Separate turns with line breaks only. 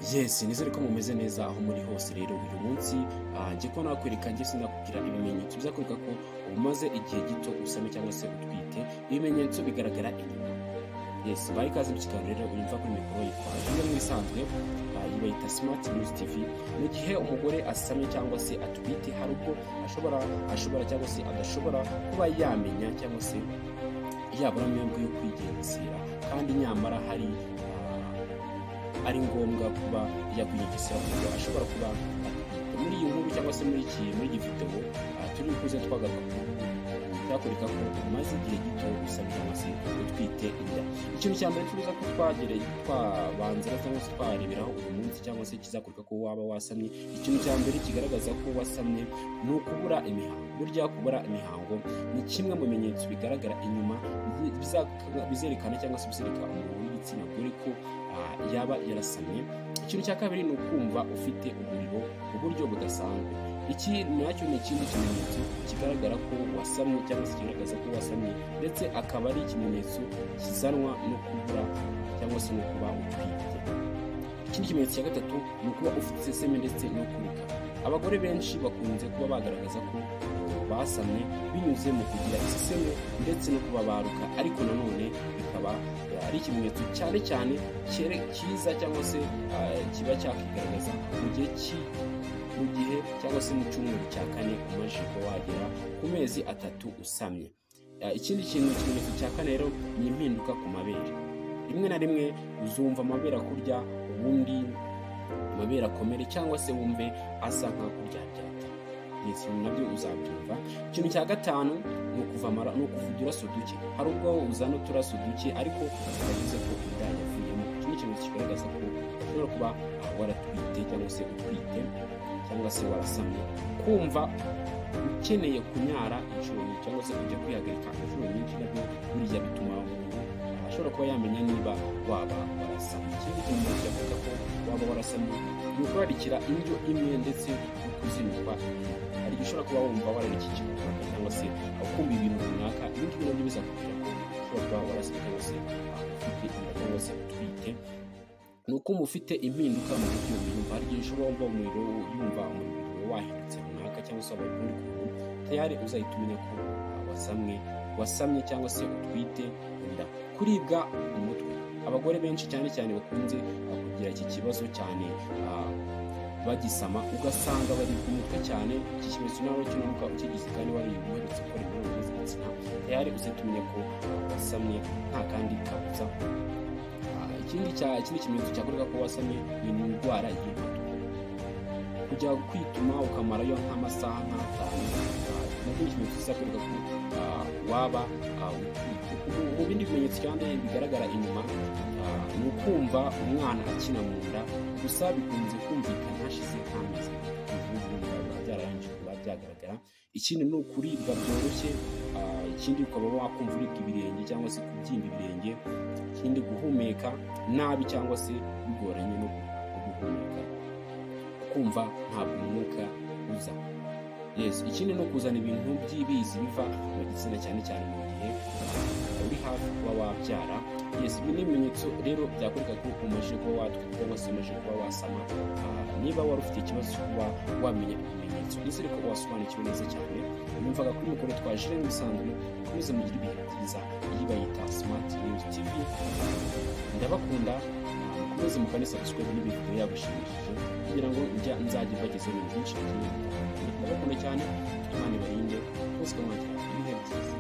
Yes, nizere ko mumeze neza aho muri hose. Rero uyu munsi ngiye ko nakwereka ngiye sinakubwira ibimenyetso bizakwereka ko umaze igihe gito usame cyangwa se utwite. Ibimenyetso bigaragara inyuma. Yes, bari kazi mu kiganiro rero unyumva kuri mikoro yitwa Julian Mwisanzwe, yibayita Smart News TV. Mu gihe umugore asamye cyangwa se atwite, hari ubwo ashobora cyangwa se adashobora kuba yamenya cyangwa se yabura amahirwe yo kwigenzura, kandi nyamara ari ngombwa kuba yakwigengesera kuko ashobora kuba muri iyi nkuru cyangwa se muri iki video turi kuze twagaruka byakwereka ko umaze igihe gito usaba cyangwa se utwite inda. Ikintu cya mbere tuza ko twabanzira cyangwa se twareberaho uyu munsi cyangwa se kizakwereka ko waba wasamye. Ikintu cya mbere kigaragaza ko wasamye ni ukubura imihango. Burya kubura imihango ni kimwe mu bimenyetso bigaragara inyuma bizerekana cyangwa se bizereka umuntu w'igitsina gore ko yaba yarasamye. Ikintu cya kabiri ni ukumva ufite umuriro mu buryo budasanzwe. Iki nacyo ni ikindi kimenyetso kigaragara ko wasamye cyangwa se kigaragaza ko wasamye, ndetse akaba ari ikimenyetso kizanwa no kubura cyangwa se no kuba utwite. Ikindi kimenyetso cya gatatu ni ukuba ufite iseseme ndetse no kuruka. Abagore benshi bakunze kuba bagaragaza ko basamye binyuze mu kugira iseseme ndetse no kuba baruka, ariko nanone bikaba ari ikimenyetso cyane cyane cyiza cyangwa se kiba cyakigaragaza mu gihe cyangwa se mu cyumweru cya kane umaze kuba wagera ku mezi 3 usamye. Ikindi kimenyetso cya kane rero ni impinduka ku mabere. Rimwe na rimwe uzumva amabere akurya, ubundi amabere akomere cyangwa se wumve asa nk'akuryaryata. Yes, nabyo uzabyumva. Ikintu cya gatanu ni ukuvuga uraso duke. Hari ubwo uzana uturaso duke ariko bivuze ko inda yavuyemo. Iki ni ikintu kigaragaza ko ushobora kuba waratwite cyangwa se utwite cyangwa se warasamye. Kumva ukeneye kunyara inshuro nyinshi cyangwa se kujya kwihagarika inshuro nyinshi, nabyo buriya bituma umuntu ashobora kuba yamenya niba waba warasamye. Ikindi kintu kivuga ko waba warasamye ni ukurarikira indyo imwe ndetse no kuzinukwa. Hari igihe ushobora kuba wumva wararikiye runaka cyangwa se ukumva ibintu runaka, ibindi bintu nabyo bizakubwira ko ushobora kuba warasamye cyangwa se ufite inda cyangwa se utwite. Ni uko ufite impinduka mu buryo wiyumva. Hari igihe ushobora yumva umuriro wahindutse runaka cyangwa se wabaye ukundi kuntu, tayari uzahita umenya ko wasamye cyangwa se utwite inda. Kuribwa umutwe. Abagore benshi cyane cyane bakunze kugira iki kibazo cyane bagisama, ugasanga bari ku mutwe cyane. Iki kimenyetso nawe kinamuka ukigize kandi wari uherutse gukora imibonano mpuzabitsina, tayari uzahita umenya ko wasamye nta kandi kabuza. Ikindi kimenyetso cyakwereka ko wasamye ni indwara y'impatwe. Kujya kwituma ukamarayo nk'amasaha nk'atanu, nabyo ikimenyetso kizakwereka ko waba utwite. Mu bindi bimenyetso kandi bigaragara inyuma ni ukumva umwana akina mu nda, gusa bikunze kumvikana hashize nk'amezi byararangije kuba byagaragara. Ikindi ni ukuribwa byoroshye. Ikindi ukaba wakumva uribwa ibirenge cyangwa se kubyimba ibirenge. Ikindi guhumeka nabi cyangwa se bigoranye no guhumeka, kumva ntabwo umwuka uza. Yes, ikindi no kuzana ibintu by'ibizi biva mu gitsina cyane cyane mu gihe uri hafi kuba wabyara. Yes, ibi ni ibimenyetso rero byakwereka ko umaze kuba watwite cyangwa se umaze kuba wasama. Niba wari ufite ikibazo cyo kuba wamenya ibimenyetso, nizere ko wasobanukiwe neza cyane. Numvaga kuri mikoro twa Julian Mwisanzwe. Mukomeze mugire ibihe byiza. Iyi bayita Smart News TV. Ndabakunda. Mukomeze mukane subscribe n'ibindi video yagushimishije kugira ngo nzajye mbagezeho ibintu byinshi. Ndabakunda cyane. Imana ibarinde. Bose kamwagira ibihe byiza.